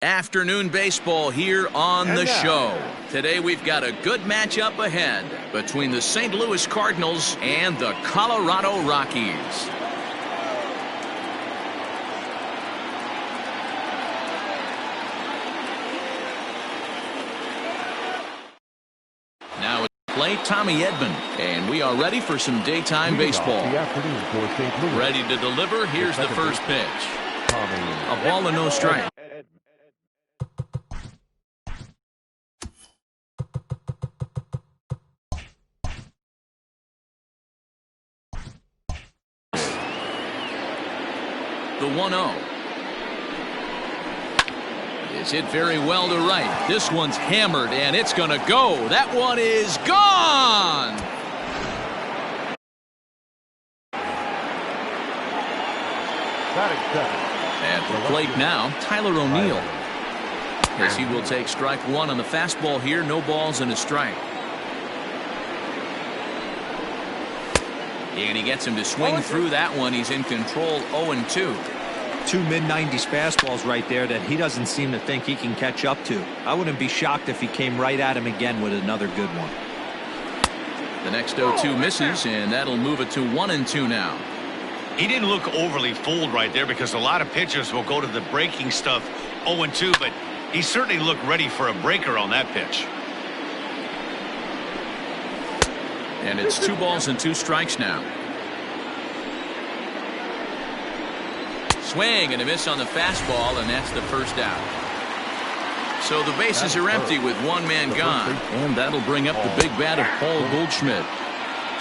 Afternoon baseball here on the show. Today we've got a good matchup ahead between the St. Louis Cardinals and the Colorado Rockies. Now it's play Tommy Edman, and we are ready for some daytime baseball. Ready to deliver. Here's the first pitch. A ball and no strike. The 1-0. It's hit very well to right. This one's hammered, and it's going to go. That one is gone. At the plate now, Tyler O'Neill. As he will take strike one on the fastball here. No balls and a strike. And he gets him to swing through that one. He's in control, 0-2. Two mid-90s fastballs right there that he doesn't seem to think he can catch up to. I wouldn't be shocked if he came right at him again with another good one. The next 0-2 misses, and that'll move it to 1-2 now. He didn't look overly fooled right there because a lot of pitchers will go to the breaking stuff 0-2, but he certainly looked ready for a breaker on that pitch. And it's 2 balls and 2 strikes now. Swing and a miss on the fastball, and that's the first out. So the bases are empty with one man gone, and that'll bring up the big bat of Paul Goldschmidt.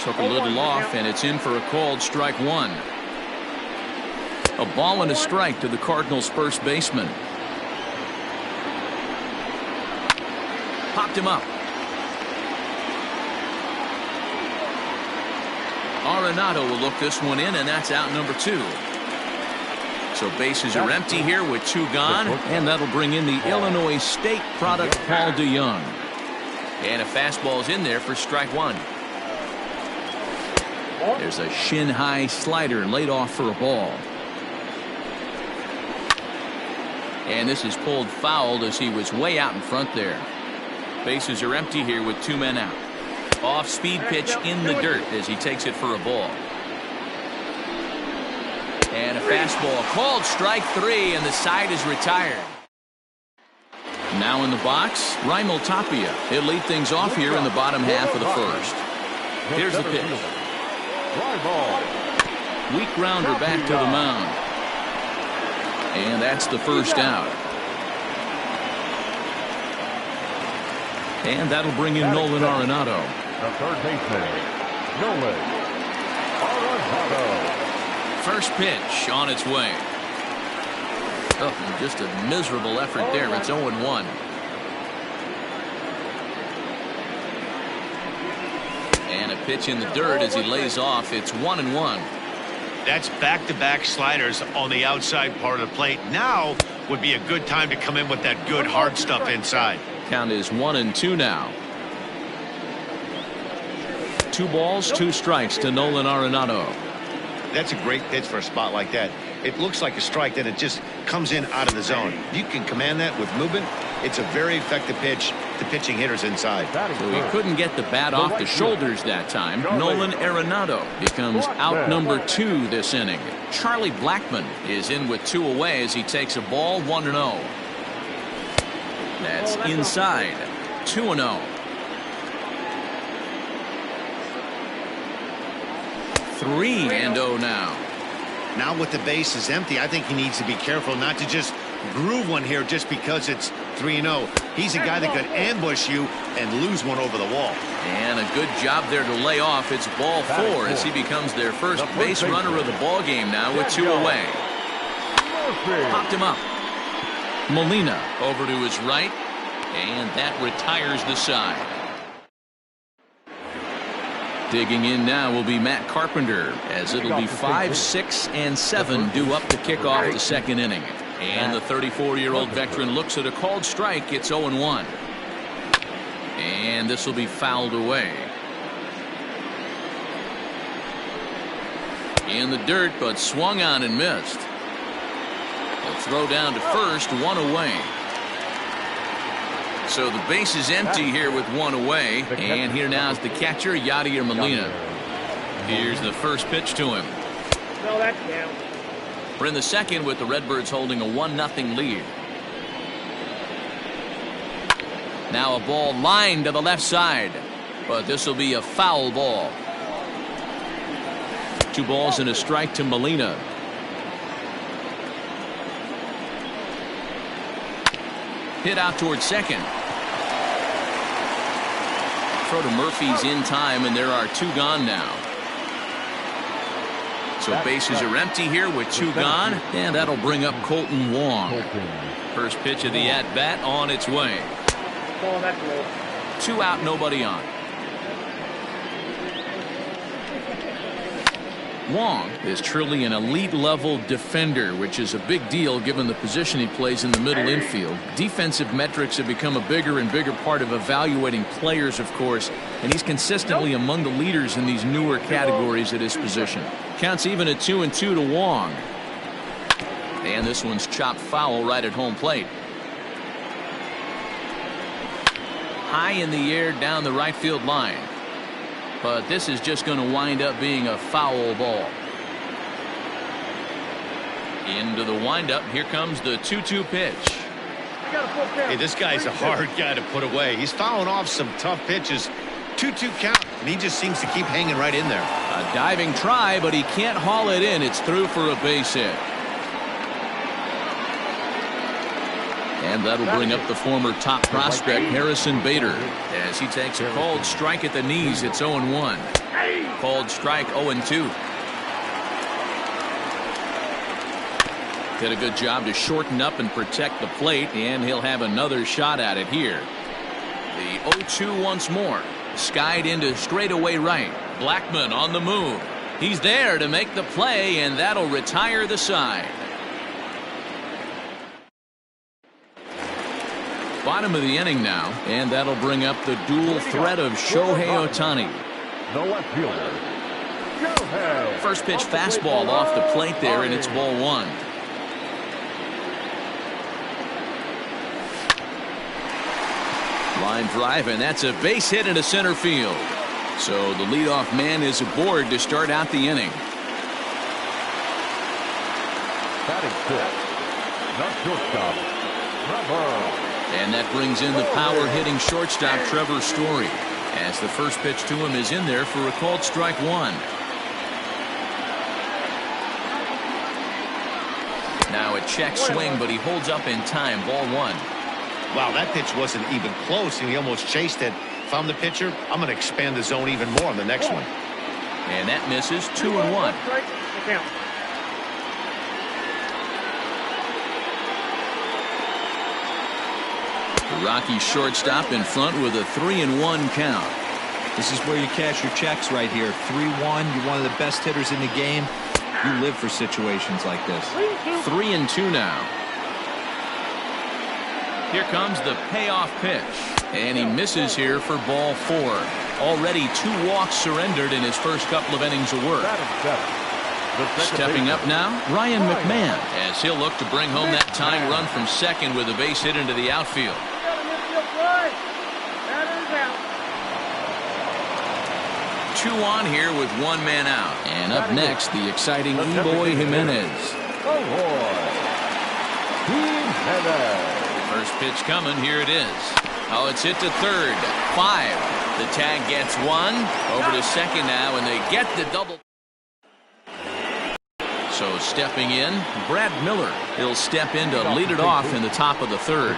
Took a little off, and it's in for a called strike one. A ball and a strike to the Cardinals' first baseman. Popped him up. Arenado will look this one in, and that's out number 2. So bases are empty here with 2 gone, and that'll bring in the Illinois State product, Paul DeYoung. And a fastball's in there for strike 1. There's a shin-high slider laid off for a ball. And this is pulled foul as he was way out in front there. Bases are empty here with 2 men out. Off-speed pitch in the dirt as he takes it for a ball. And a fastball called strike 3, and the side is retired. Now in the box, Raimel Tapia. He'll lead things off here in the bottom half of the first. Here's the pitch. Weak grounder back to the mound. And that's the first out. And that'll bring in Nolan Arenado. The third baseman, Nolan Arenado. First pitch on its way. Oh, just a miserable effort there. It's 0-1. And a pitch in the dirt as he lays off. It's 1-1. That's back-to-back sliders on the outside part of the plate. Now would be a good time to come in with that good hard stuff inside. Count is 1-2 now. 2 balls, 2 strikes to Nolan Arenado. That's a great pitch for a spot like that. It looks like a strike, then it just comes in out of the zone. You can command that with movement. It's a very effective pitch to pitching hitters inside. So he couldn't get the bat off the shoulders that time. Nolan Arenado becomes out number 2 this inning. Charlie Blackmon is in with 2 away as he takes a ball, 1-0. That's inside, 2-0. 3-0 now. Now with the base is empty, I think he needs to be careful not to just groove one here just because it's 3-0. He's a guy that could ambush you and lose one over the wall. And a good job there to lay off. It's ball 4 as he becomes their first base runner of the ball game now with 2 away. Popped him up. Molina over to his right, and that retires the side. Digging in now will be Matt Carpenter, as it'll be 5, 6, and 7 due up to kick off the second inning. And the 34-year-old veteran looks at a called strike. It's 0-1. And this will be fouled away. In the dirt, but swung on and missed. A throw down to first, 1 away. So the base is empty here with one away. And here now is the catcher, Yadier Molina. Here's the first pitch to him. No, that's down. We're in the second with the Redbirds holding a 1-0 lead. Now a ball lined to the left side, but this will be a foul ball. 2 balls and a strike to Molina. Hit out towards second. Throw to Murphy's in time, and there are 2 gone now. So bases are empty here with 2 gone, and that'll bring up Colton Wong. First pitch of the at-bat on its way. 2 out, nobody on. Wong is truly an elite-level defender, which is a big deal given the position he plays in the middle infield. Defensive metrics have become a bigger and bigger part of evaluating players, of course, and he's consistently among the leaders in these newer categories at his position. Counts even at 2-2 to Wong. And this one's chopped foul right at home plate. High in the air down the right field line. But this is just going to wind up being a foul ball. Into the windup. Here comes the 2-2 pitch. Hey, this guy's a hard guy to put away. He's fouling off some tough pitches. 2-2 count, and he just seems to keep hanging right in there. A diving try, but he can't haul it in. It's through for a base hit. And that'll bring up the former top prospect, Harrison Bader, as he takes a called strike at the knees. It's 0-1. Called strike 0-2. Did a good job to shorten up and protect the plate, and he'll have another shot at it here. The 0-2 once more. Skied into straightaway right. Blackman on the move. He's there to make the play, and that'll retire the side. Bottom of the inning now, and that'll bring up the dual threat of Shohei Ohtani. The left fielder, Shohei. First pitch fastball off the plate there, and it's ball 1. Line drive, and that's a base hit into center field. So the leadoff man is aboard to start out the inning. Batting fifth, the shortstop, Trevor. And that brings in the power-hitting shortstop Trevor Story, as the first pitch to him is in there for a called strike 1. Now a check swing, but he holds up in time. Ball 1. Wow, that pitch wasn't even close, and he almost chased it. If I'm the pitcher, I'm going to expand the zone even more on the next one. And that misses. 2-1. The Rocky shortstop in front with a 3-1 count. This is where you cash your checks right here. 3-1. You're one of the best hitters in the game. You live for situations like this. 3-2 now. Here comes the payoff pitch. And he misses here for ball 4. Already 2 walks surrendered in his first couple of innings of work. Stepping up now, Ryan McMahon, as he'll look to bring home that tying run from second with a base hit into the outfield. 2 on here with 1 man out. And up next, the exciting Eloy Jimenez. First pitch coming. Here it is. Oh, it's hit to third. 5. The tag gets 1. Over to second now, and they get the double. So stepping in, Brad Miller. He'll step in to lead it off in the top of the third.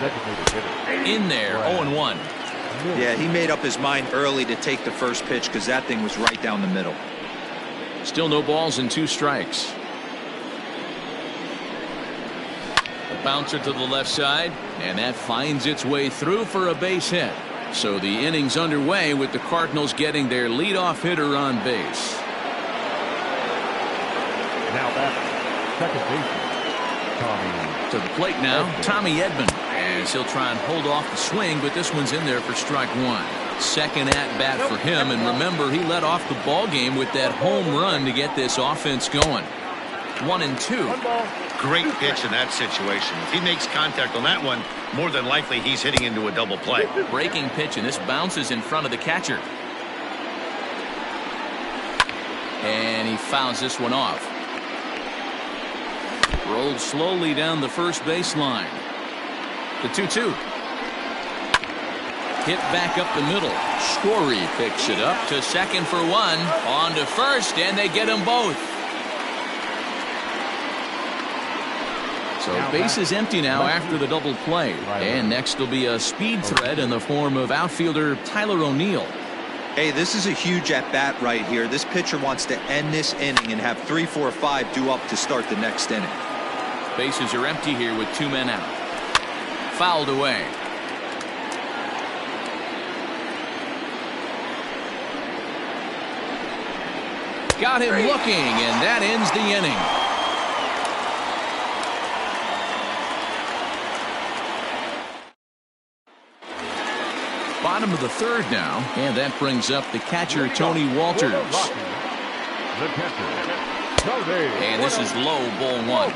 In there, 0-1. Yeah, he made up his mind early to take the first pitch because that thing was right down the middle. Still no balls and 2 strikes. A bouncer to the left side, and that finds its way through for a base hit. So the inning's underway with the Cardinals getting their leadoff hitter on base. Now back, second baseman, Tommy. To the plate now, Tommy Edman, as he'll try and hold off the swing, but this one's in there for strike 1. Second at bat for him, and remember, he led off the ball game with that home run to get this offense going. 1-2. Great pitch in that situation. If he makes contact on that one, more than likely he's hitting into a double play. Breaking pitch, and this bounces in front of the catcher. And he fouls this one off. Rolled slowly down the first baseline. The 2-2. Hit back up the middle. Story picks it up to second for one. On to first, and they get them both. So base is empty now after the double play. And next will be a speed threat in the form of outfielder Tyler O'Neill. Hey, this is a huge at-bat right here. This pitcher wants to end this inning and have 3, 4, 5 due up to start the next inning. Bases are empty here with 2 men out. Fouled away. Got him looking, and that ends the inning. Bottom of the third now, and that brings up the catcher, Tony Walters. The catcher, Tony. And this is low, ball 1.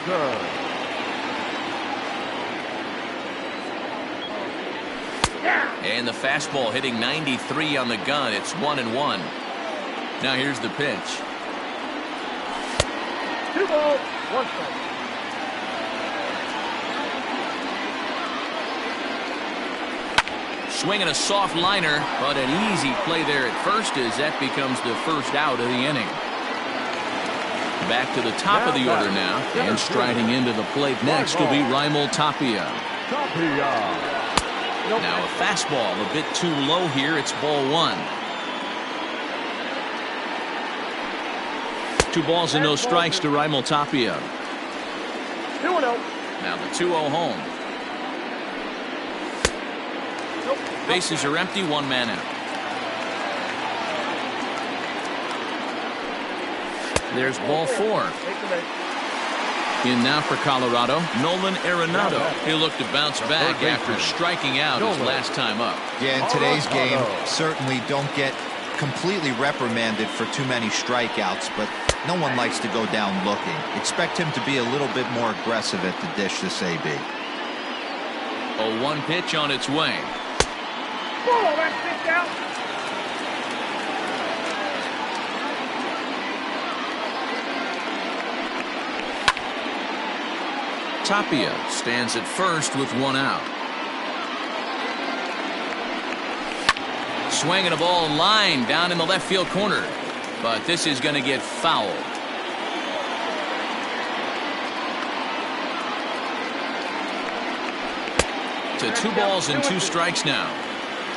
And the fastball hitting 93 on the gun. It's 1-1. Now here's the pitch. 2 balls, 1 strike. Swinging a soft liner, but an easy play there at first as that becomes the first out of the inning. Back to the top of the order now, and striding into the plate next will be Raimel Tapia. Now a fastball a bit too low here. It's ball 1. 2 balls and no strikes to Raimel Tapia. 2-0. Now the 2-0 home. Bases are empty, 1 man out. There's ball 4. In now for Colorado, Nolan Arenado. He'll look to bounce back after striking out his last time up. Yeah, in today's game, certainly don't get completely reprimanded for too many strikeouts, but no one likes to go down looking. Expect him to be a little bit more aggressive at the dish this AB. A 1 pitch on its way. Tapia stands at first with 1 out. Swinging a ball line down in the left field corner, but this is going to get fouled. To 2 balls and 2 strikes now.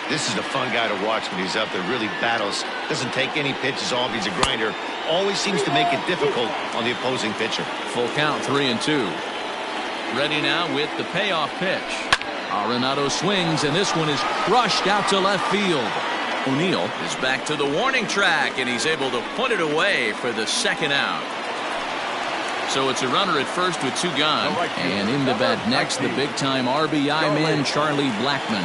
This is a fun guy to watch when he's up there. Really battles. Doesn't take any pitches off. He's a grinder. Always seems to make it difficult on the opposing pitcher. Full count, 3-2. Ready now with the payoff pitch. Arenado swings, and this one is crushed out to left field. O'Neill is back to the warning track, and he's able to put it away for the second out. So it's a runner at first with 2 gone. And in the bat next, the big-time RBI man, Charlie Blackmon.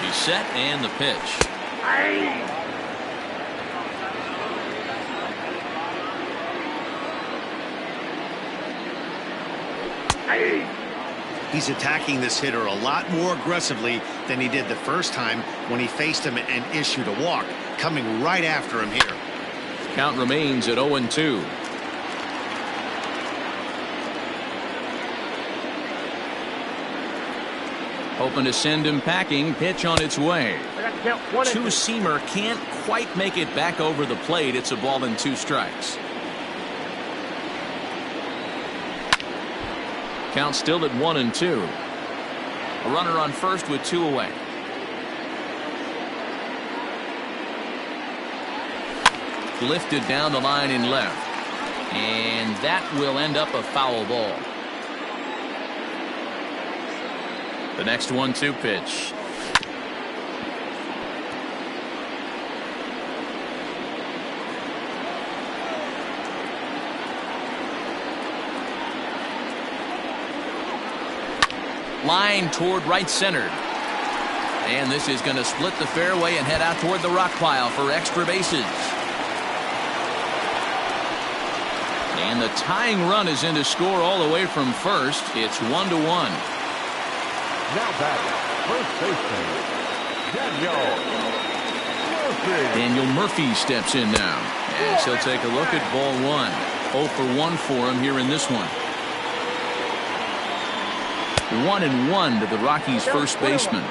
He's set, and the pitch. He's attacking this hitter a lot more aggressively than he did the first time when he faced him and issued a walk. Coming right after him here. Count remains at 0-2. Hoping to send him packing. Pitch on its way. 2-seamer can't quite make it back over the plate. It's a ball and 2 strikes. Count still at 1-2. A runner on first with 2 away. Lifted down the line in left. And that will end up a foul ball. The next 1-2 pitch. Line toward right center. And this is going to split the fairway and head out toward the rock pile for extra bases. And the tying run is in to score all the way from first. It's 1-1. Now batting, first baseman, Daniel Murphy steps in now. And he'll take a look at ball one. 0 for 1 for him here in this one. 1-1 to the Rockies' first baseman.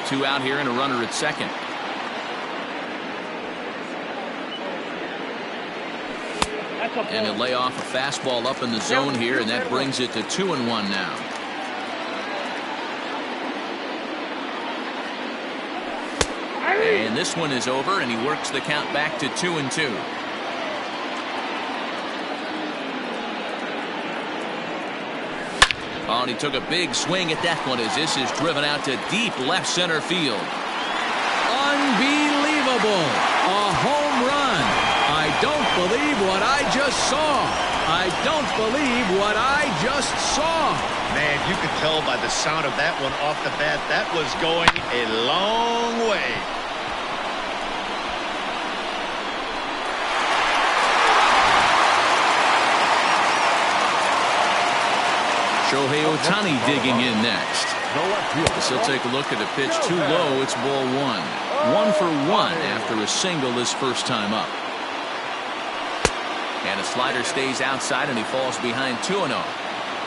2 out here and a runner at second. And he'll lay off a fastball up in the zone here, and that brings it to 2-1 now. And this one is over, and he works the count back to 2-2. Oh, and he took a big swing at that one as this is driven out to deep left center field. Unbelievable! A home run! I don't believe what I just saw. I don't believe what I just saw. Man, you could tell by the sound of that one off the bat, that was going a long way. Shohei Ohtani digging in next. He'll take a look at a pitch too low. It's ball one. 1 for 1 after a single his first time up. And a slider stays outside and he falls behind 2-0.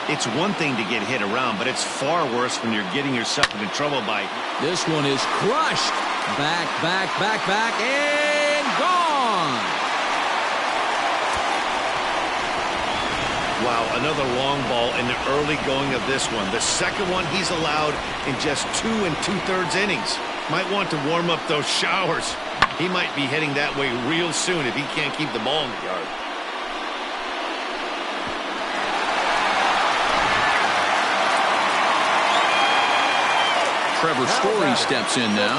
It's one thing to get hit around, but it's far worse when you're getting yourself into trouble by. This one is crushed. Back, and gone. Wow, another long ball in the early going of this one. The second one he's allowed in just 2 2/3 innings. Might want to warm up those showers. He might be heading that way real soon if he can't keep the ball in the yard. Trevor Story steps in now.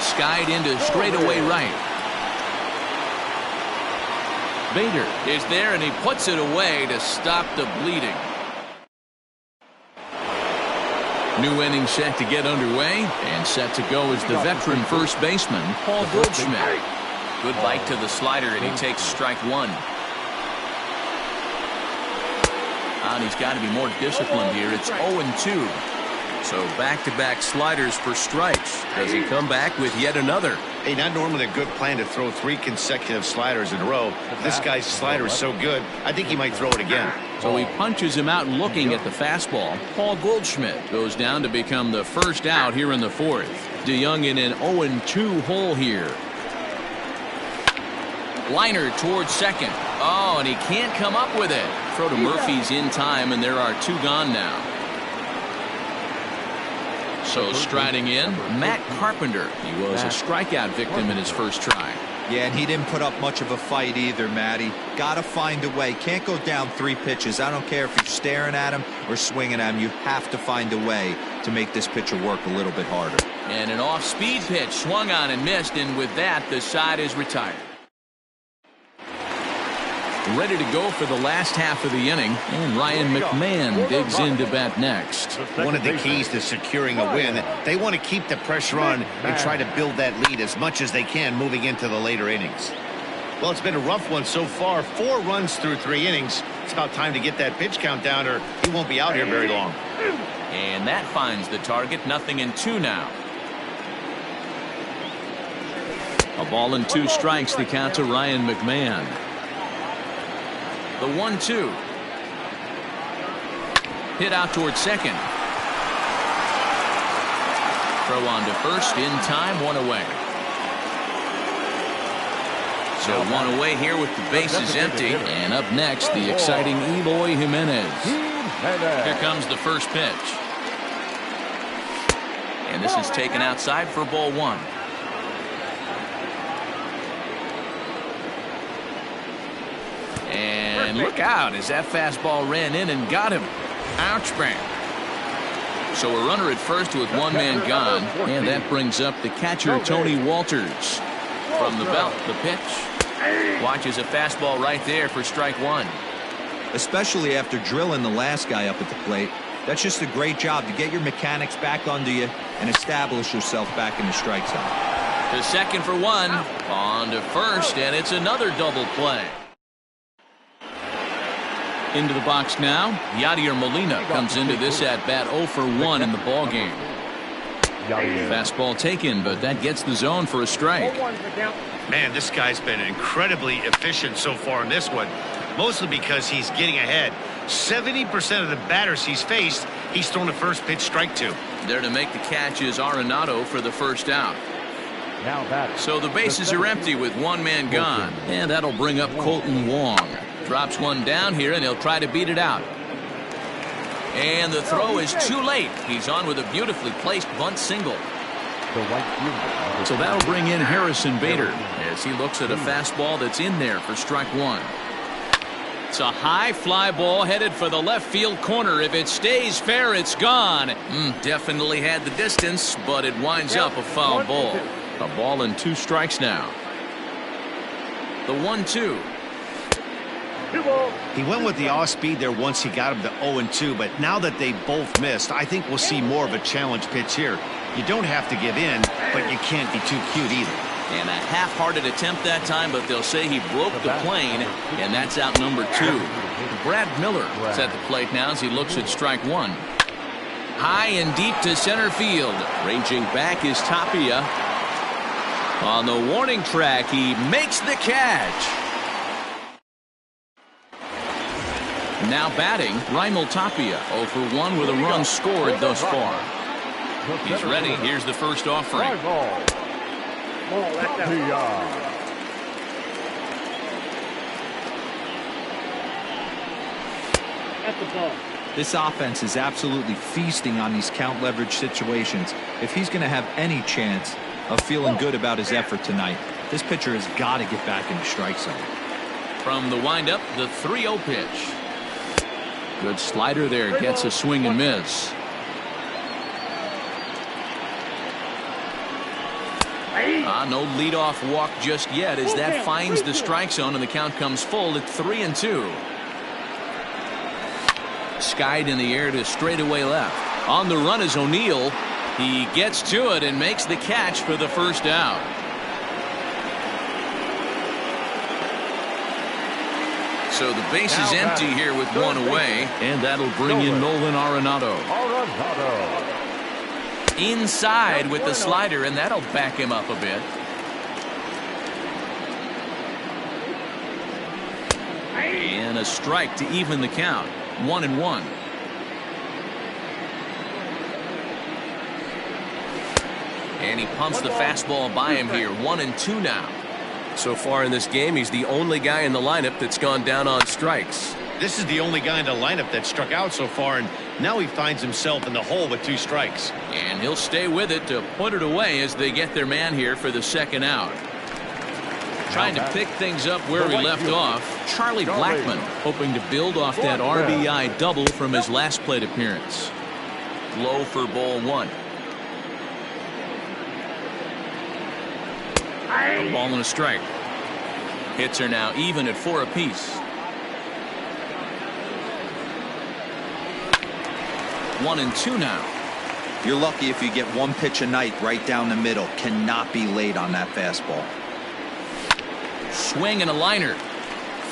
Skied into straightaway right. Bader is there and he puts it away to stop the bleeding. New inning set to get underway, and set to go is the veteran first baseman, Paul Goldschmidt. Good bite to the slider, and he takes strike one. And he's got to be more disciplined here. It's 0-2. So back-to-back sliders for strikes. Does he come back with yet another? Hey, not normally a good plan to throw 3 consecutive sliders in a row. This guy's slider is so good, I think he might throw it again. So he punches him out looking at the fastball. Paul Goldschmidt goes down to become the first out here in the fourth. DeYoung in an 0-2 hole here. Liner towards second. Oh, and he can't come up with it. Throw to Murphy's in time, and there are 2 gone now. So striding in, Matt Carpenter. He was a strikeout victim in his first try. Yeah, and he didn't put up much of a fight either, Matty. Got to find a way. Can't go down 3 pitches. I don't care if you're staring at him or swinging at him. You have to find a way to make this pitcher work a little bit harder. And an off-speed pitch swung on and missed, and with that, the side is retired. Ready to go for the last half of the inning, and Ryan McMahon digs in to bat next. One of the keys to securing a win, they want to keep the pressure on and try to build that lead as much as they can moving into the later innings. Well, it's been a rough one so far. 4 runs through 3 innings. It's about time to get that pitch count down or he won't be out here very long. And that finds the target. 0-2 now. A ball and 2 strikes, the count to Ryan McMahon. The 1-2. Hit out towards second. Throw on to first in time, 1 away. So 1 away here with the bases empty. And up next, the exciting Eloy Jimenez. Here comes the first pitch. And this is taken outside for ball 1. And look out as that fastball ran in and got him. Ouch, bang. So a runner at first with 1 man gone. And that brings up the catcher, Tony Walters. From the belt, the pitch. Watches a fastball right there for strike 1. Especially after drilling the last guy up at the plate. That's just a great job to get your mechanics back under you and establish yourself back in the strike zone. To second for 1. On to first, and it's another double play. Into the box now. Yadier Molina comes into this at bat 0 for 1 in the ball game. Fastball taken, but that gets the zone for a strike. Man, this guy's been incredibly efficient so far in this one, mostly because he's getting ahead. 70% of the batters he's faced, he's thrown a first pitch strike to. There to make the catch is Arenado for the first out. Now batter. So the bases are empty with one man gone, and that'll bring up Colton Wong. Drops one down here, and he'll try to beat it out. And the throw is too late. He's on with a beautifully placed bunt single. So that'll bring in Harrison Bader as he looks at a fastball that's in there for strike one. It's a high fly ball headed for the left field corner. If it stays fair, it's gone. Definitely had the distance, but it winds up a foul ball. A ball and 2 strikes now. The 1-2. He went with the off speed there once he got him to 0-2, but now that they both missed, I think we'll see more of a challenge pitch here. You don't have to give in, but you can't be too cute either. And a half-hearted attempt that time, but they'll say he broke the plane, and that's out number 2. Brad Miller is at the plate now as he looks at strike one. High and deep to center field. Ranging back is Tapia. On the warning track, he makes the catch. Now batting, Raimel Tapia, 0 for 1 with a run scored thus far. He's ready. Here's the first offering. This offense is absolutely feasting on these count leverage situations. If he's going to have any chance of feeling good about his effort tonight, this pitcher has got to get back in the strike zone. From the windup, the 3-0 pitch. Good slider there, gets a swing and miss. No leadoff walk just yet as that finds the strike zone and the count comes full at 3-2. Skied in the air to straightaway left. On the run is O'Neill. He gets to it and makes the catch for the first out. So the base is empty here with one away, and that'll bring in Nolan Arenado. Inside with the slider, and that'll back him up a bit. And a strike to even the count. 1-1. And he pumps the fastball by him here. 1-2 now. So far in this game, he's the only guy in the lineup that's gone down on strikes. This is the only guy in the lineup that struck out so far, and now he finds himself in the hole with 2 strikes. And he'll stay with it to put it away as they get their man here for the second out. Trying to pick things up where he left off, Charlie Blackmon, hoping to build off that RBI double from his last plate appearance. Low for ball 1. A ball and a strike. Hits are now even at 4 apiece. 1-2 now. You're lucky if you get one pitch a night right down the middle. Cannot be late on that fastball. Swing and a liner.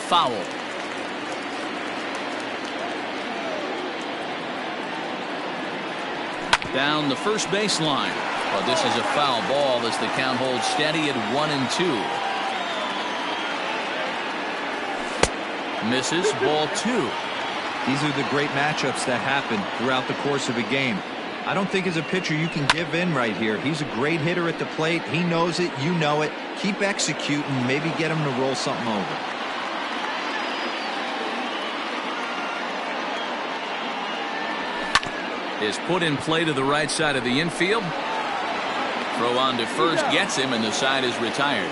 Foul. Down the first baseline. But this is a foul ball as the count holds steady at 1-2. Misses, ball 2. These are the great matchups that happen throughout the course of a game. I don't think as a pitcher you can give in right here. He's a great hitter at the plate. He knows it. You know it. Keep executing. Maybe get him to roll something over. Is put in play to the right side of the infield. Throw on to first, gets him, and the side is retired.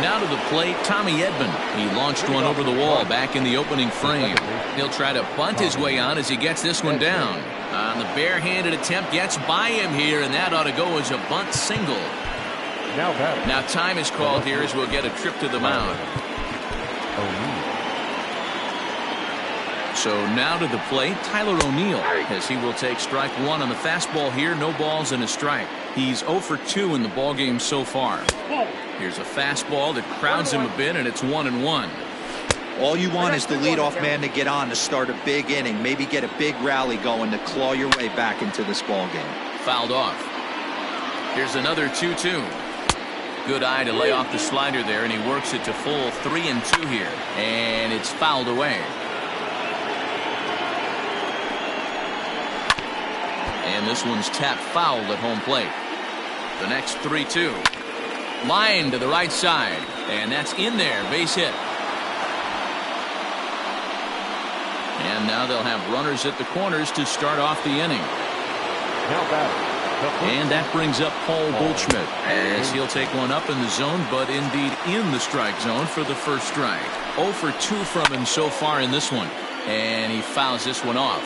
Now to the plate, Tommy Edman. He launched one over the wall back in the opening frame. He'll try to bunt his way on as he gets this one down. On the barehanded attempt, gets by him here, and that ought to go as a bunt single. Now time is called here as we'll get a trip to the mound. So now to the plate, Tyler O'Neill, as he will take strike 1 on the fastball here. No balls and a strike. He's 0 for 2 in the ballgame so far. Here's a fastball that crowds him a bit, and it's 1-1. All you want is the leadoff man to get on to start a big inning, maybe get a big rally going to claw your way back into this ballgame. Fouled off. Here's another 2-2. Good eye to lay off the slider there, and he works it to full 3-2 here, and it's fouled away. And this one's tapped foul at home plate. The next 3-2. Line to the right side, and that's in there, base hit. And now they'll have runners at the corners to start off the inning. And that brings up Paul Goldschmidt, as he'll take one up in the zone, but indeed in the strike zone for the first strike. 0 for 2 from him so far in this one, and he fouls this one off.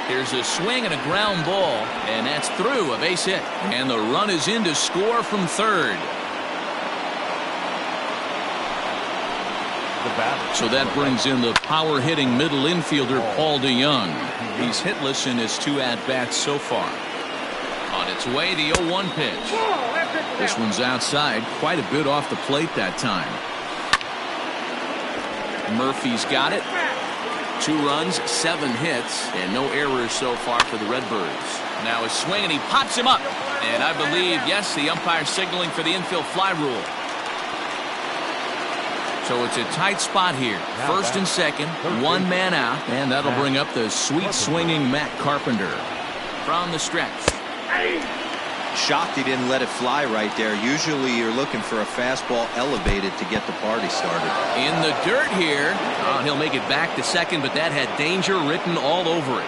Here's a swing and a ground ball, and that's through, a base hit. And the run is in to score from third. So that brings in the power-hitting middle infielder Paul DeYoung. He's hitless in his 2 at-bats so far. On its way, the 0-1 pitch. This one's outside, quite a bit off the plate that time. Murphy's got it. 2 runs, 7 hits, and no errors so far for the Redbirds. Now a swing, and he pops him up. And I believe, yes, the umpire signaling for the infield fly rule. So it's a tight spot here. First and second, 1 man out, and that'll bring up the sweet swinging Matt Carpenter from the stretch. Shocked he didn't let it fly right there. Usually you're looking for a fastball elevated to get the party started. In the dirt here. Oh, he'll make it back to second, but that had danger written all over it.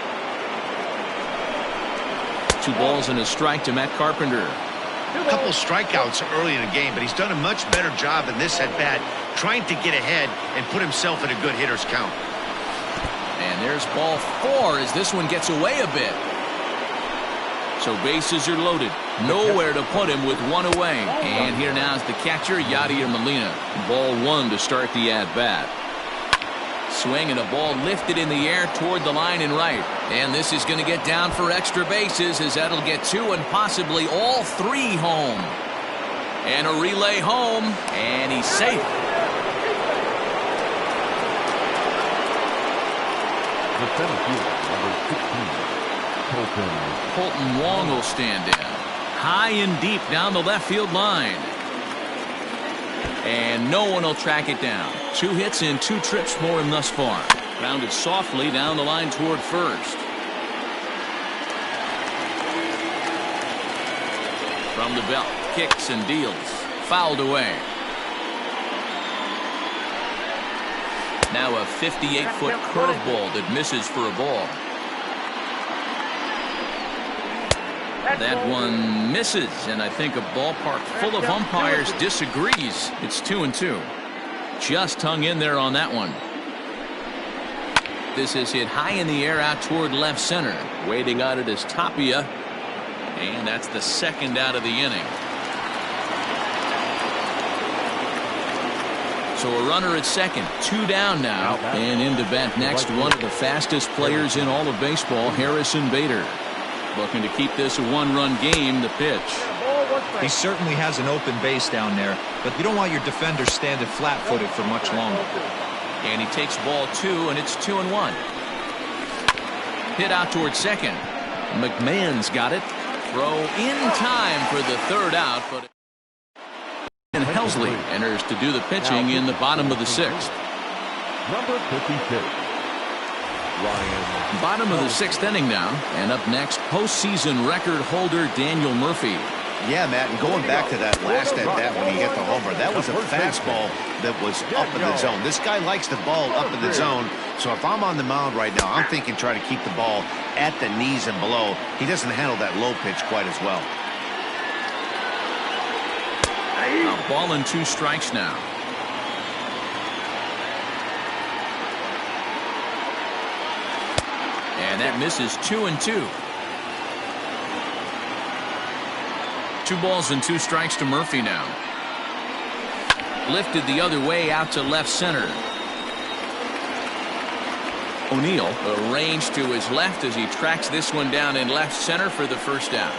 2 balls and a strike to Matt Carpenter. A couple strikeouts early in the game, but he's done a much better job in this at-bat trying to get ahead and put himself in a good hitter's count. And there's ball 4 as this one gets away a bit. So bases are loaded. Nowhere to put him with 1 away. And here now is the catcher, Yadier Molina. Ball 1 to start the at-bat. Swing and a ball lifted in the air toward the line and right. And this is going to get down for extra bases as that'll get 2 and possibly all 3 home. And a relay home, and he's safe. The center fielder, number 16, Colton Wong will stand in. High and deep down the left field line. And no one will track it down. 2 hits and 2 trips for him thus far. Grounded softly down the line toward first. From the belt, kicks and deals. Fouled away. Now a 58-foot curveball that misses for a ball. That one misses, and I think a ballpark full of umpires disagrees. It's 2-2. Just hung in there on that one. This is hit high in the air out toward left center. Waiting on it is Tapia, and that's the second out of the inning. So a runner at second, 2 down now, and into bat next, one of the fastest players in all of baseball, Harrison Bader. Looking to keep this a 1-run game. The pitch. He certainly has an open base down there, but you don't want your defender standing flat-footed for much longer. And he takes ball 2, and it's 2-1. Hit out toward second. McMahon's got it. Throw in time for the 3rd out, but and Helsley enters to do the pitching in the bottom of the 6th. number 56. Bottom of the 6th inning now, and up next, postseason record holder Daniel Murphy. Yeah, Matt, and going back to that last at-bat when he hit the homer, that was a fastball that was up in the zone. This guy likes the ball up in the zone, so if I'm on the mound right now, I'm thinking try to keep the ball at the knees and below. He doesn't handle that low pitch quite as well. A ball and 2 strikes now. And that misses 2-2. 2 balls and 2 strikes to Murphy now. Lifted the other way out to left center. O'Neill arranged to his left as he tracks this one down in left center for the first down.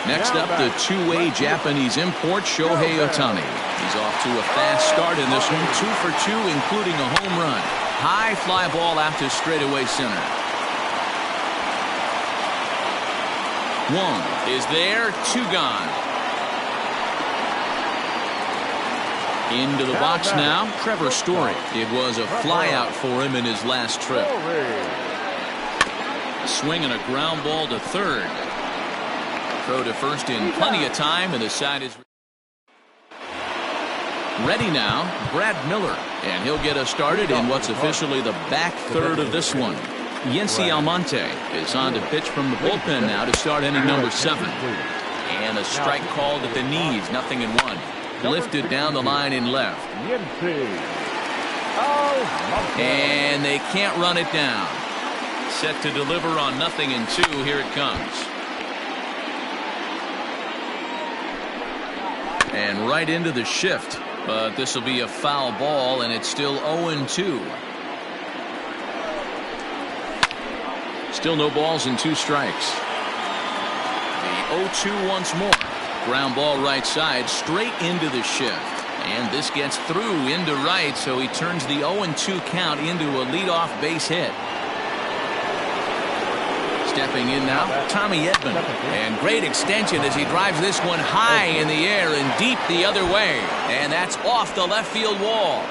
Next up, the two-way Japanese import, Shohei Ohtani. He's off to a fast start in this one, 2 for 2, including a home run. High fly ball out to straightaway center. One is there, 2 gone. Into the box now, Trevor Story. It was a fly out for him in his last trip. Swing and a ground ball to third. Throw to first in plenty of time, and the side is ready now. Brad Miller, and he'll get us started in what's officially the back third of this one. Yency Almonte is on to pitch from the bullpen now to start inning number 7. And a strike called at the knees, 0-1. Lifted down the line in left. And they can't run it down. Set to deliver on 0-2. Here it comes. And right into the shift. But this will be a foul ball, and it's still 0-2. Still no balls and 2 strikes. The 0-2 once more. Ground ball right side, straight into the shift. And this gets through into right, so he turns the 0-2 count into a leadoff base hit. Stepping in now, Tommy Edman. And great extension as he drives this one high in the air and deep the other way. And that's off the left field wall.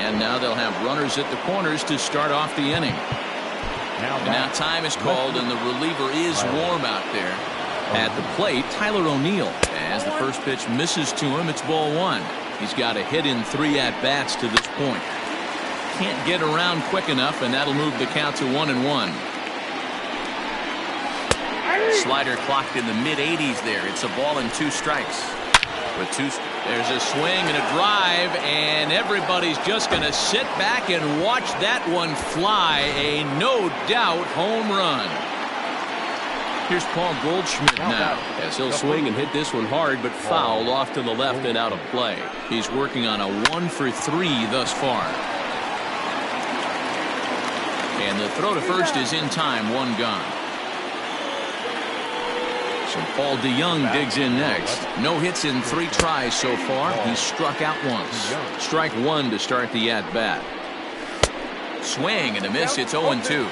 And now they'll have runners at the corners to start off the inning. And now time is called, and the reliever is warm out there. At the plate, Tyler O'Neill. As the first pitch misses to him, it's ball 1. He's got a hit in 3 at-bats to this point. Can't get around quick enough, and that'll move the count to 1-1. Slider clocked in the mid-80s there. It's a ball and 2 strikes. With 2, there's a swing and a drive, and everybody's just going to sit back and watch that one fly. A no-doubt home run. Here's Paul Goldschmidt now, as he'll swing and hit this one hard, but foul off to the left and out of play. He's working on a 1 for 3 thus far. And the throw to first is in time, 1 gone. So Paul DeYoung digs in next. No hits in 3 tries so far. He's struck out once. Strike 1 to start the at-bat. Swing and a miss. It's 0-2.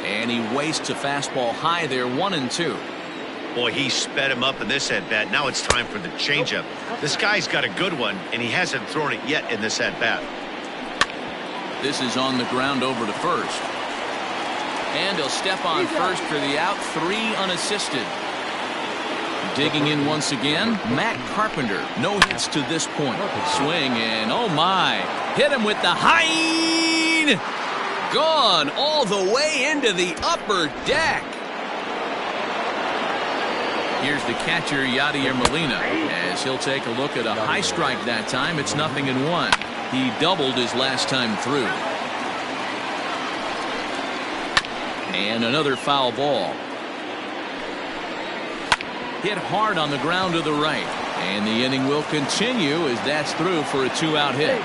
And he wastes a fastball high there, 1-2. Boy, he sped him up in this at-bat. Now it's time for the changeup. This guy's got a good one, and he hasn't thrown it yet in this at-bat. This is on the ground over to first. And he'll step on first for the out, 3 unassisted. Digging in once again, Matt Carpenter. No hits to this point. Swing and oh my. Hit him with the high. Gone all the way into the upper deck. Here's the catcher, Yadier Molina, as he'll take a look at a high strike that time. It's 0-1. He doubled his last time through. And another foul ball. Hit hard on the ground to the right. And the inning will continue as that's through for a 2-out hit.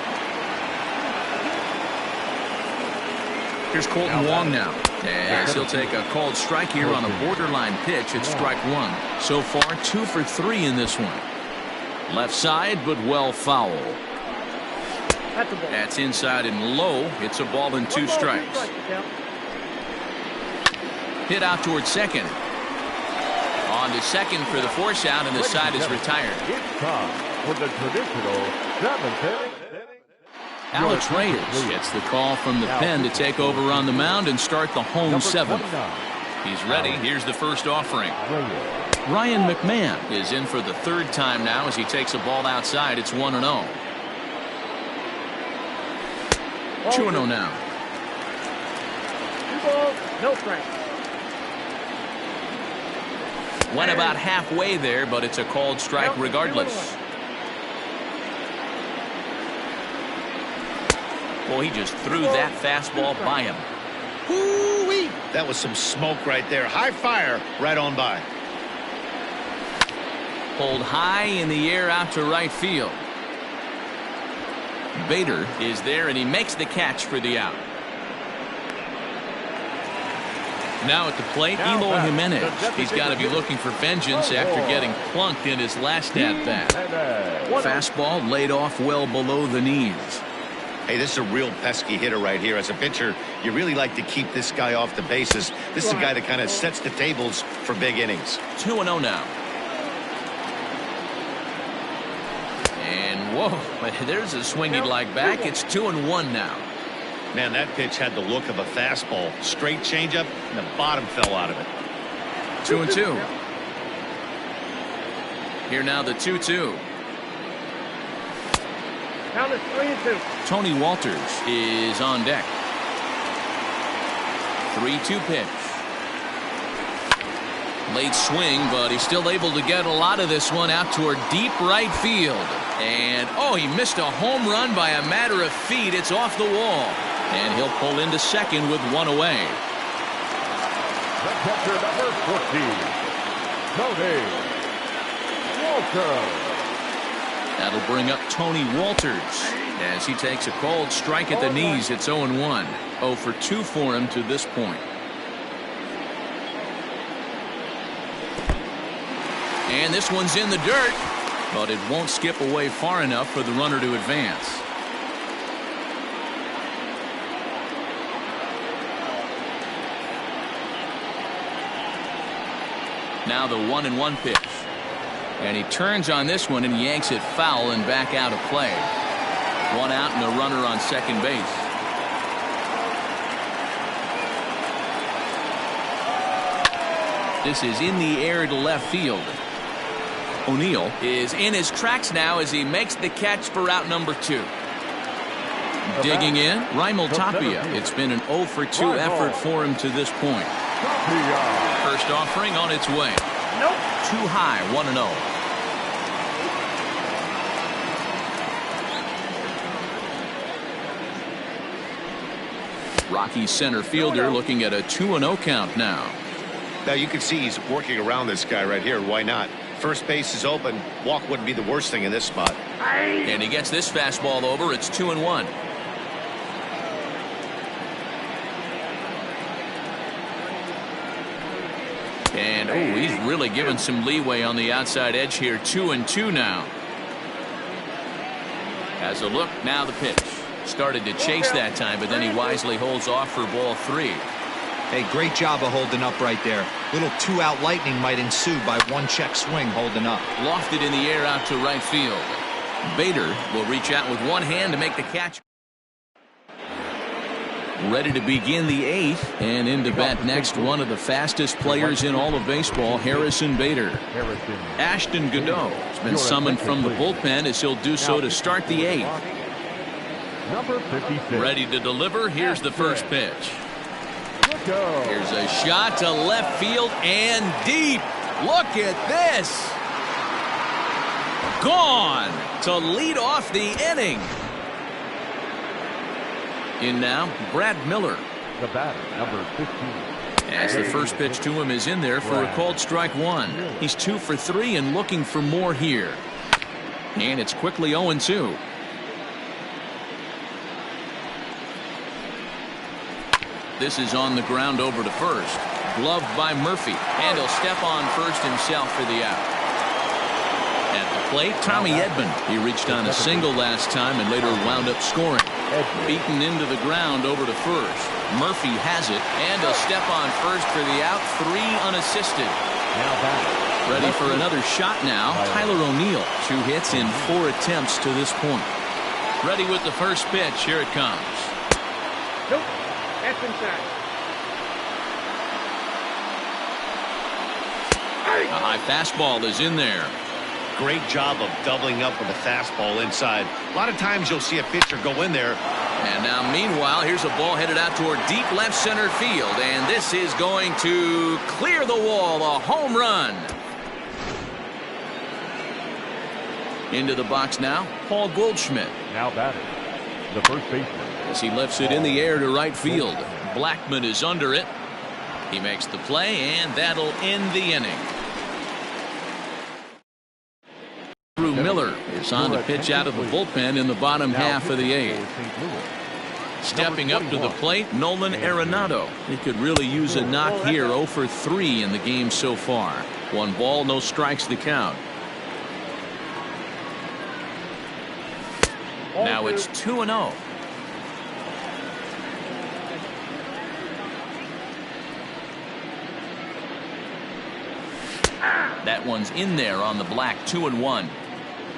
Here's Colton Wong now, as he'll take a called strike here on a borderline pitch at strike 1. So far, 2 for 3 in this one. Left side, but well foul. That's inside and low. It's a ball and 2 strikes. Hit out towards second. On to second for the force out, and the side is retired. It's time for the traditional 7th inning. Alex Reyes gets the call from the pen to take over on the mound and start the home 7th. He's ready. Here's the first offering. Ryan McMahon is in for the 3rd time now as he takes a ball outside. It's 1-0. 2-0 now. 2 balls, no strikes. Went about halfway there, but it's a called strike regardless. Well, he just threw that fastball by him. Woo-wee. That was some smoke right there. High fire right on by. Pulled high in the air out to right field. Bader is there, and he makes the catch for the out. Now at the plate, Eloy Jimenez. He's got to be looking for vengeance after getting plunked in his last at-bat. Fastball laid off well below the knees. Hey, this is a real pesky hitter right here. As a pitcher, you really like to keep this guy off the bases. This is a guy that kind of sets the tables for big innings. 2-0 now. And whoa, there's a swing he'd like back. It's 2-1 now. Man, that pitch had the look of a fastball. Straight changeup, and the bottom fell out of it. 2-2. Here now the 2-2. Count is 3-2. Tony Walters is on deck. 3-2 pitch. Late swing, but he's still able to get a lot of this one out toward deep right field. And, oh, he missed a home run by a matter of feet. It's off the wall. And he'll pull into second with one away. The catcher, number 14, Tony Walters. That'll bring up Tony Walters as he takes a cold strike at the knees. It's 0-1. 0 for 2 for him to this point. And this one's in the dirt, but it won't skip away far enough for the runner to advance. Now the 1-1 pitch. And he turns on this one and yanks it foul and back out of play. One out and a runner on second base. This is in the air to left field. O'Neill is in his tracks now as he makes the catch for out number 2. Digging in, Raimel Tapia. It's been an 0 for 2 effort for him to this point. First offering on its way. Nope. Too high, 1-0. Rockies center fielder looking at a 2-0 count now. Now you can see he's working around this guy right here. Why not? First base is open. Walk wouldn't be the worst thing in this spot. And he gets this fastball over. It's 2-1. And oh, he's really given some leeway on the outside edge here. 2-2 now. Has a look. Now the pitch. Started to chase that time, but then he wisely holds off for ball 3. Hey, great job of holding up right there. Little 2-out lightning might ensue by one check swing holding up. Lofted in the air out to right field. Bader will reach out with one hand to make the catch. Ready to begin the 8th, and in to bat next, one of the fastest players in all of baseball, Harrison Bader. Ashton Godot has been summoned from the bullpen as he'll do so to start the 8th. Number 56. Ready to deliver. Here's the first pitch. Here's a shot to left field and deep. Look at this. Gone to lead off the inning. In now, Brad Miller. The batter, number 15. As the first pitch to him is in there for a called strike 1. He's 2 for 3 and looking for more here. And it's quickly 0-2. This is on the ground over to first. Gloved by Murphy. And he'll step on first himself for the out. At the plate, Tommy Edman. He reached on a single last time and later wound up scoring. Beaten into the ground over to first. Murphy has it, and he'll step on first for the out. 3 unassisted. Ready for another shot now. Tyler O'Neill. 2 hits in 4 attempts to this point. Ready with the first pitch. Here it comes. Nope. That's inside. A high fastball is in there. Great job of doubling up with a fastball inside. A lot of times you'll see a pitcher go in there. And now meanwhile, here's a ball headed out toward deep left center field. And this is going to clear the wall. A home run. Into the box now, Paul Goldschmidt. Now batting, the first baseman. As he lifts it in the air to right field. Blackman is under it. He makes the play, and that'll end the inning. Andrew Miller is on to pitch out of the bullpen in the bottom half of the 8th. Stepping up to the plate, Nolan Arenado. He could really use a knock here. 0 for 3 in the game so far. 1 ball, no strikes the count. Now it's 2-0. That one's in there on the black. 2-1.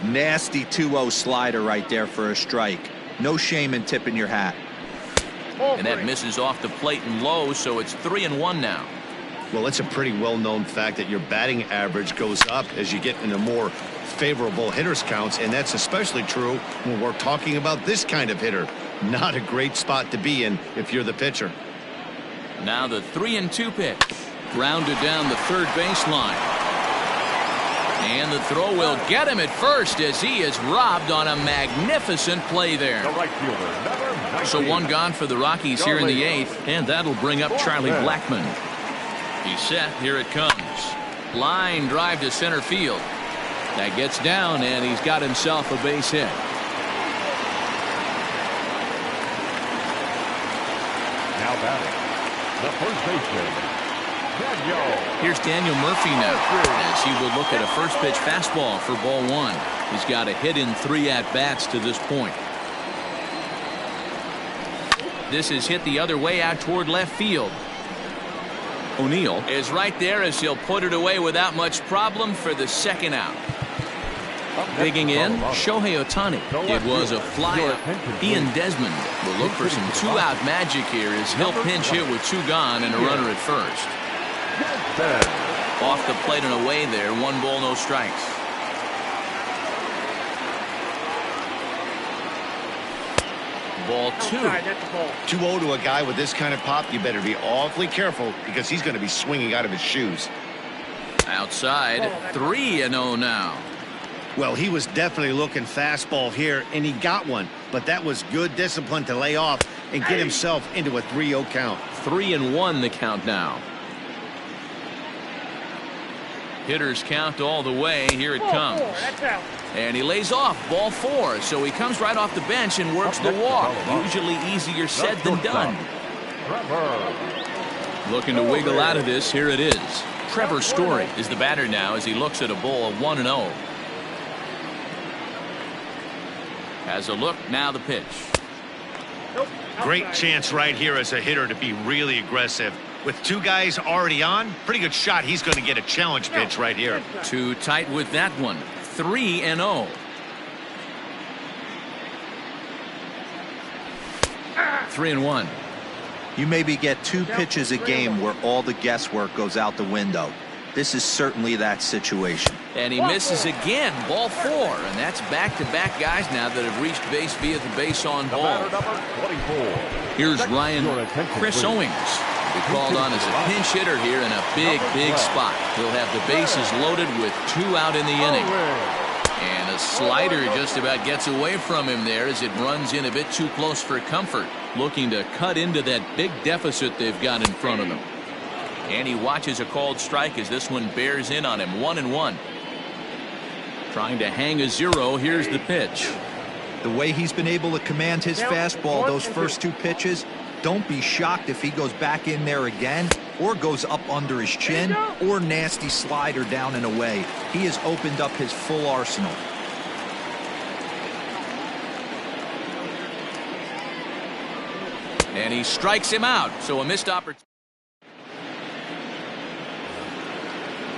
Nasty 2-0 slider right there for a strike. No shame in tipping your hat. And that misses off the plate and low, so it's 3-1 now. Well, it's a pretty well-known fact that your batting average goes up as you get into more favorable hitters counts, and that's especially true when we're talking about this kind of hitter. Not a great spot to be in if you're the pitcher. Now the 3-2 pitch. Grounded down the third baseline. And the throw will get him at first as he is robbed on a magnificent play there. The right fielder, So 1 gone for the Rockies here in the 8th, and that'll bring up Charlie Blackmon. He's set. Here it comes. Line drive to center field. That gets down, and he's got himself a base hit. Now batting, the first baseman, Daniel. Here's Daniel Murphy now as he will look at a first pitch fastball for ball 1. He's got a hit in 3 at-bats to this point. This is hit the other way out toward left field. O'Neill is right there as he'll put it away without much problem for the 2nd out. Digging in, Shohei Ohtani. It was a fly-up. Ian Desmond will look for some 2-out magic here as he'll pinch hit with 2 gone and a runner at first. Off the plate and away there. 1 ball, no strikes. Ball 2. 2-0 to a guy with this kind of pop, you better be awfully careful because he's going to be swinging out of his shoes. Outside, 3-0 now. Well, he was definitely looking fastball here, and he got one. But that was good discipline to lay off and get himself into a 3-0 count. 3-1 the count now. Hitters count all the way. Here it comes. And he lays off. Ball 4. So he comes right off the bench and works the walk. Usually easier said than done. Looking to wiggle out of this. Here it is. Trevor Story is the batter now as he looks at a ball of 1-0. Has a look. Now the pitch. Great chance right here as a hitter to be really aggressive. With 2 guys already on, pretty good shot. He's going to get a challenge pitch right here. Too tight with that one. 3-0. 3-1. You maybe get 2 pitches a game where all the guesswork goes out the window. This is certainly that situation. And he misses again. Ball 4. And that's back-to-back guys now that have reached base via the base on ball. Here's Ryan Chris Owings. He called on as a pinch hitter here in a big spot. He'll have the bases loaded with 2 out in the inning. And a slider just about gets away from him there as it runs in a bit too close for comfort. Looking to cut into that big deficit they've got in front of them. And he watches a called strike as this one bears in on him. 1-1. Trying to hang a 0. Here's the pitch. The way he's been able to command his fastball those first 2 pitches, don't be shocked if he goes back in there again or goes up under his chin or nasty slider down and away. He has opened up his full arsenal. And he strikes him out. So a missed opportunity.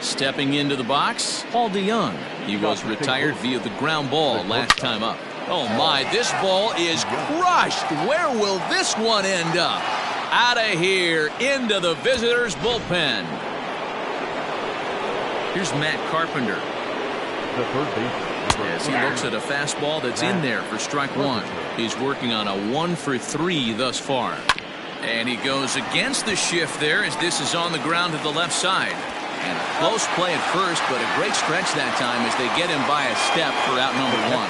Stepping into the box, Paul DeYoung. He was retired via the ground ball last time up. Oh my, this ball is crushed. Where will this one end up? Out of here, into the visitors' bullpen. Here's Matt Carpenter. As he looks at a fastball that's in there for strike 1. He's working on a 1 for 3 thus far. And he goes against the shift there as this is on the ground to the left side. And a close play at first, but a great stretch that time as they get him by a step for out number 1.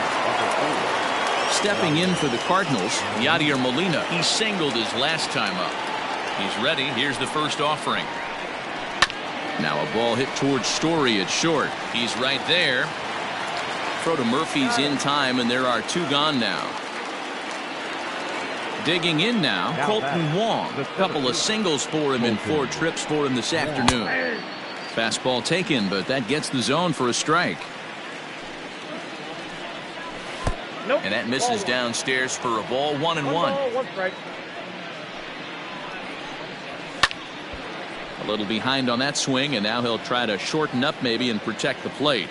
Stepping in for the Cardinals, Yadier Molina. He singled his last time up. He's ready. Here's the first offering. Now a ball hit towards Story at short. He's right there. throw to Murphy's in time, and there are 2 gone now. Digging in now, Colton Wong. A couple of singles for him and 4 trips for him this afternoon. Fastball taken, but that gets the zone for a strike. And that misses downstairs for a ball, 1-1. A little behind on that swing, and now he'll try to shorten up maybe and protect the plate.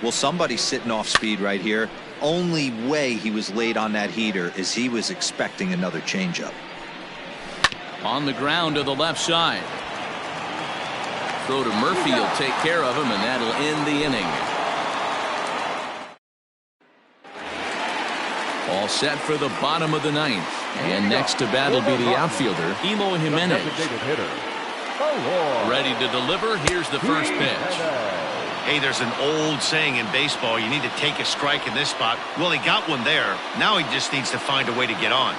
Well, somebody's sitting off speed right here. Only way he was late on that heater is he was expecting another changeup. On the ground to the left side. Throw to Murphy will take care of him, and that'll end the inning. All set for the bottom of the 9th. And next to bat will be the outfielder, Eloy Jimenez. Ready to deliver. Here's the first pitch. Hey, there's an old saying in baseball, you need to take a strike in this spot. Well, he got one there. Now he just needs to find a way to get on.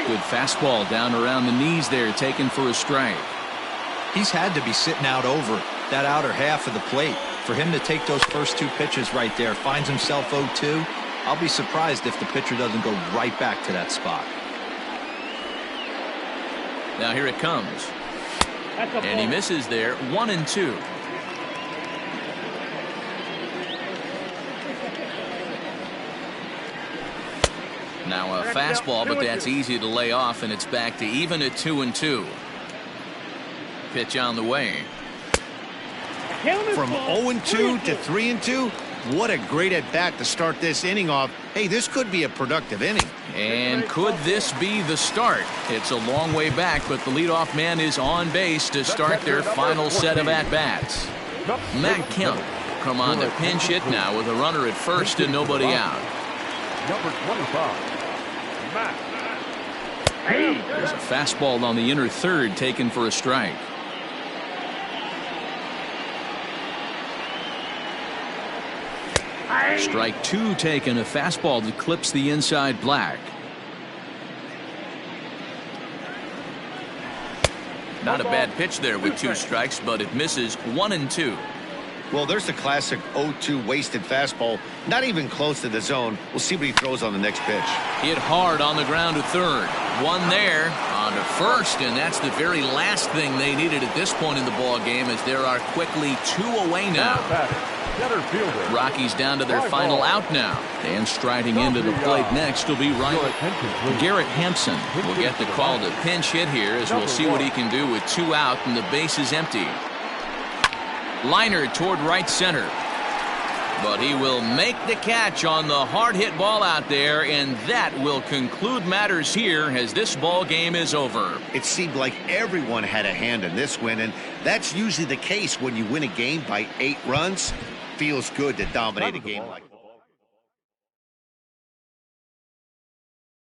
Good fastball down around the knees there, taken for a strike. He's had to be sitting out over that outer half of the plate. For him to take those first 2 pitches right there, finds himself 0-2. I'll be surprised if the pitcher doesn't go right back to that spot. Now here it comes. And he misses there, 1-2. Now a fastball, but that's easy to lay off, and it's back to even at 2-2. Pitch on the way. From 0-2 to 3-2, what a great at-bat to start this inning off. Hey, this could be a productive inning. And could this be the start? It's a long way back, but the leadoff man is on base to start their final set of at-bats. Matt Kemp come on to pinch hit now with a runner at first and nobody out. Number 25, Matt. There's a fastball on the inner third taken for a strike. Strike 2 taken, a fastball that clips the inside black. Not a bad pitch there with 2 strikes, but it misses, 1-2. Well, there's the classic 0-2 wasted fastball. Not even close to the zone. We'll see what he throws on the next pitch. Hit hard on the ground to third. One there on to first, and that's the very last thing they needed at this point in the ball game, as there are quickly 2 away now. Rockies down to their final out now. And striding into the plate next will be right. Garrett Hampson will get the call to pinch hit here, as we'll see what he can do with 2 out and the base is empty. Liner toward right center. But he will make the catch on the hard hit ball out there, and that will conclude matters here as this ball game is over. It seemed like everyone had a hand in this win, and that's usually the case when you win a game by 8 runs. Feels good to dominate a game like that.